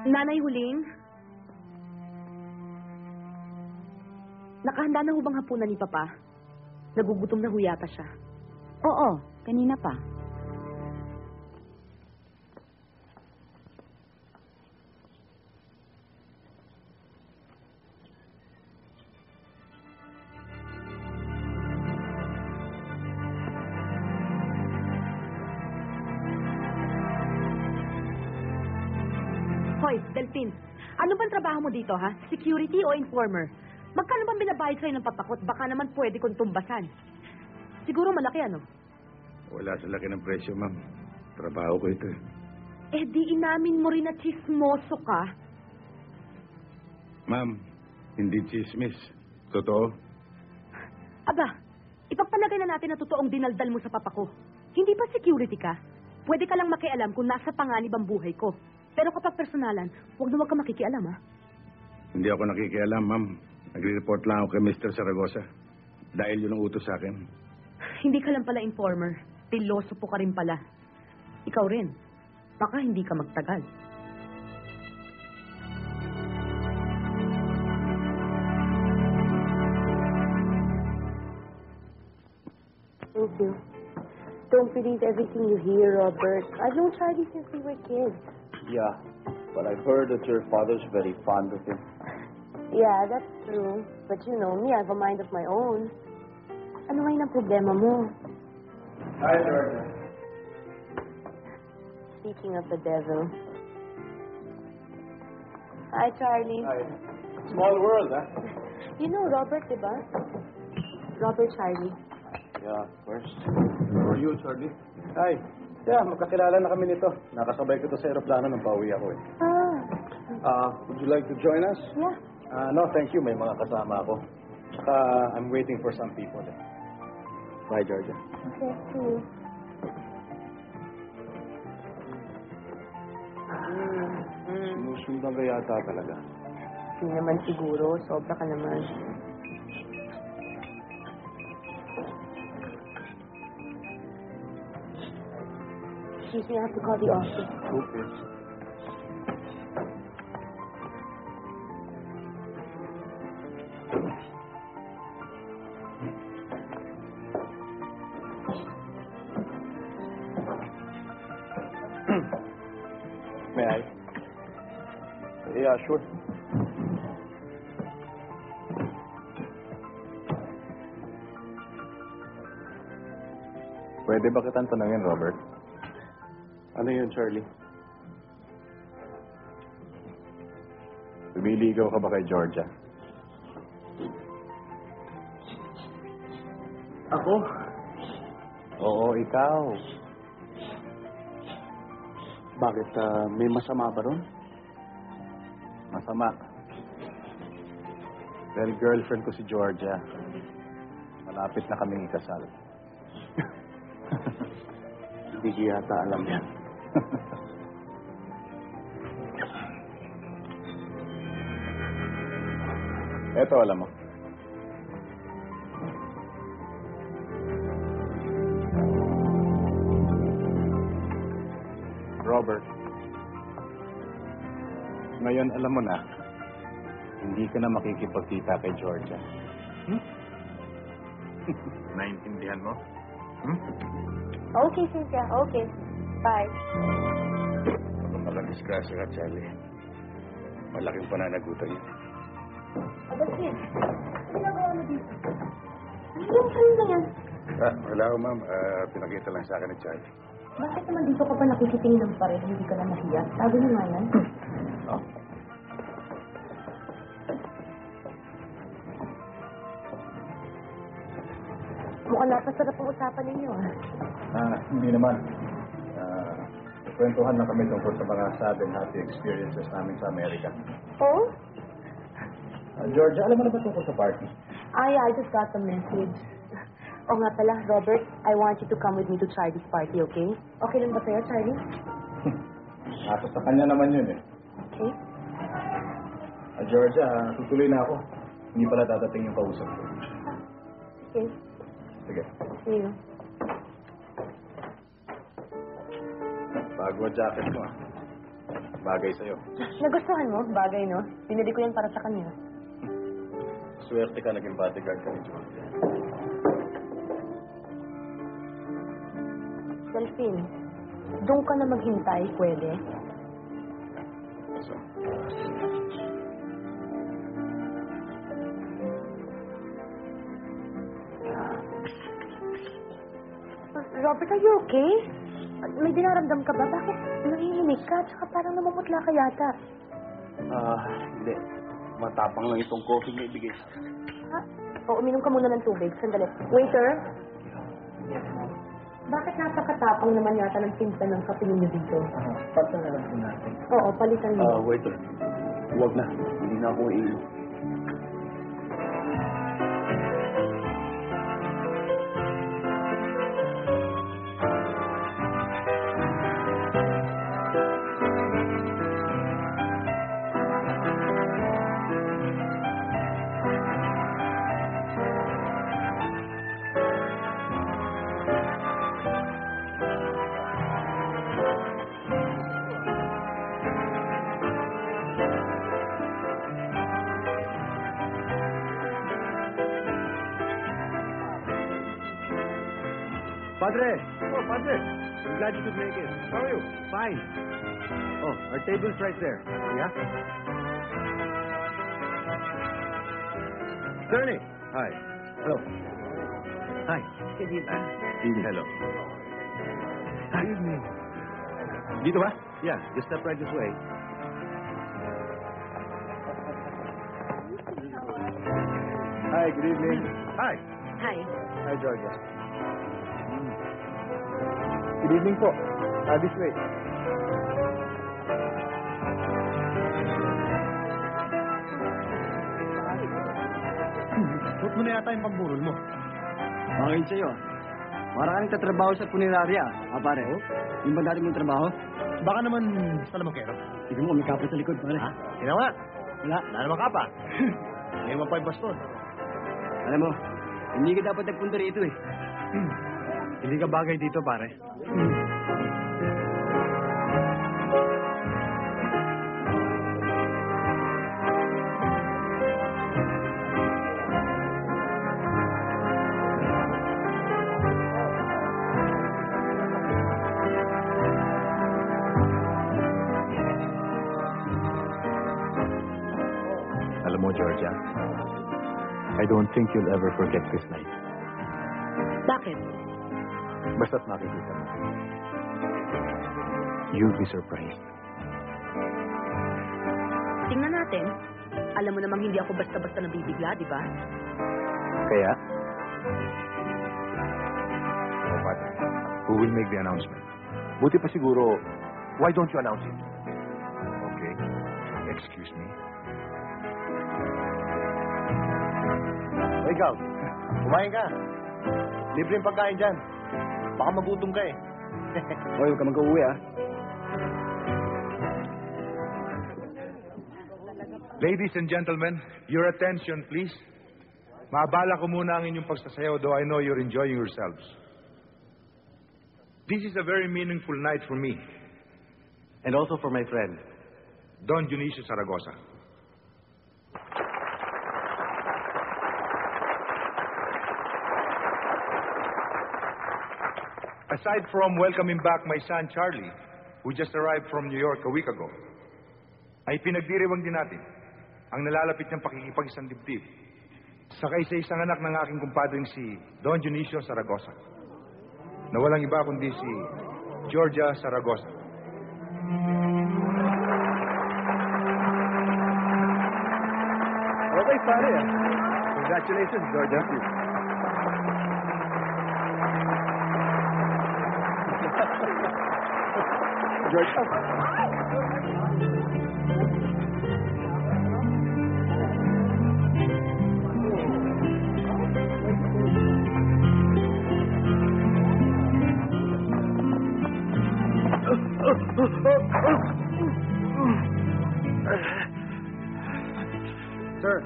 Nanay Huling? Nakahanda na ho bang hapunan ni Papa? Nagugutom na ho yata siya. Oo, kanina pa. Hoy, Delphine, ano bang trabaho mo dito, ha? Security o informer? Magkano bang binabayad sa'yo ng papakot? Baka naman pwede kong tumbasan. Siguro malaki, ano? Wala sa laki ng presyo, ma'am. Trabaho ko ito eh. Eh, di inamin mo rin na chismoso ka. Ma'am, hindi chismis. Totoo? Aba, ipagpalagay na natin na totoong dinaldal mo sa papa ko. Hindi ba security ka? Pwede ka lang makialam kung nasa panganib ang buhay ko. Pero kapag personalan, huwag na huwag ka makikialam, ha? Hindi ako nakikialam, ma'am. Nagre-report lang ako kay Mr. Zaragoza. Dahil yun ang utos sa akin. Hindi ka lang pala informer. Piloso po ka rin pala. Ikaw rin. Baka hindi ka magtagal. Thank you. Don't believe everything you hear, Robert. I've known Charlie since we were kids. Yeah, but I've heard that your father's very fond of him. Yeah, that's true. But you know me, I have a mind of my own. Ano ngayon ang problema mo? Hi, Georgia. Speaking of the devil. Hi, Charlie. Hi. Small world, huh? You know Robert, diba? Robert Charlie. Yeah, of course. How are you, Charlie? Hi. Yeah, magkakilala na kami nito. Nakasabay ko to sa aeroplano nang pauwi ako eh. Would you like to join us? Yeah. No, thank you. May mga kasama ako. Tsaka, I'm waiting for some people eh. Bye, Georgia. Okay, see you. Sinusundan ka yata talaga. Hindi naman siguro. Sobra ka naman. Excuse me, I have to call the office. Okay. May I? Yeah, sure. Pwede ba kitang tanungin, Robert? Ano yun, Charlie? Lumiligaw ka ba kay Georgia? Ako? Oo, ikaw. Bakit? May masama ba ron? Masama. Dahil girlfriend ko si Georgia. Malapit na kaming ikasal. Hindi ko yata alam yan. Eto, alam mo. Robert, ngayon alam mo na, hindi ka na makikipagkita kay Georgia. Naintindihan mo? Okay, Cynthia. Okay. Bye. Baka makadisgrasya ka, Charlie. Malaking pananagutan yun. That's it. Ano ginagawa mo dito? Ano na yan? Wala ko, ma'am. Pinakita lang sa akin ni Charlie. Bakit naman dito ka pa nakikitingin ng pareho? Hindi ka na nahiya? Tago na nga yan. Oh? Mukhang napasarap ang usapan ninyo, ah. Hindi naman. Kwentuhan lang kami tungkol sa mga sad and happy experiences namin sa Amerika. Oh? Georgia, alam mo na ba tungkol sa party? I just got the message. O nga pala, Robert, I want you to come with me to Charlie's party, okay? Okay lang ba sa'yo, Charlie? Nasa sa kanya naman yun eh. Okay? Georgia, tutuloy na ako. Hindi pala dadating yung kausap ko. Okay. Sige. See you. Bago ang jacket mo ah. Bagay sa'yo. Nagustuhan mo? Bagay, no? Pinili ko yan para sa kanya. Swerte ka naging bodyguard ka ni Georgia. Delphine, doon ka na maghintay, pwede? So, Robert, are you okay? May dinaramdam ka ba? Bakit nanginginig ka? Tsaka parang namumutla ka yata. hindi. Matapang lang itong coffee na ibigay sa akin. Ha? O, uminom ka muna ng tubig. Sandali. Waiter? Bakit napakatapang naman yata ng tinta ng kape ninyo dito? Pagka na lang po natin. Oo, palitan mo. Waiter. Huwag na. Hindi na ako iinom. Padre! Oh, Padre! I'm glad you could make it. How are you? Fine. Oh, our table's right there. Yeah? Attorney! Hi. Hello. Hi. Good evening. Hello. Hi. Evening. Dito ba? Yeah, just step right this way. Hi, good evening. Hi. Hi. Hi, Georgia. Good evening po. This way. Huwag mo na yata yung pamburol mo. Bakit sa'yo? Para ka nagtatrabaho sa punerarya, pare. Yung ba dati mong trabaho? Baka naman sa lamakero. Tignan mo, may kapit sa likod, pare. Ha? Ginawa. Wala. Wala naman ka pa. Ngayon pa yung baston. Alam mo, hindi ka dapat nagpunta rito eh. Hindi ka bagay dito, pare. Alam mo, Georgia, I don't think you'll ever forget this night. Bakit? Basta't makikita mo. You'll be surprised. Tingnan natin. Alam mo namang hindi ako basta-basta nabibigla, di ba? Kaya? Oh, but who will make the announcement? Buti pa siguro, why don't you announce it? Okay. Excuse me. O ikaw, kumain ka. Libre yung pagkain dyan. Baka magutom ka eh. Hoy, huwag ka mag-uwi ah. Ladies and gentlemen, your attention, please. Maabala ko muna ang inyong pagsasayaw, though I know you're enjoying yourselves. This is a very meaningful night for me. And also for my friend. Don Dionisio Zaragoza. Aside from welcoming back my son Charlie, who just arrived from New York a week ago, ay pinagdiriwang din natin ang nalalapit niyang pakikipag-isang dibdib sa kaisa-isang anak ng aking kumpadring si Don Dionisio Zaragoza, na walang iba kundi si Georgia Zaragoza. Okay, pare ah. Congratulations, Georgia. Georgia. Sir,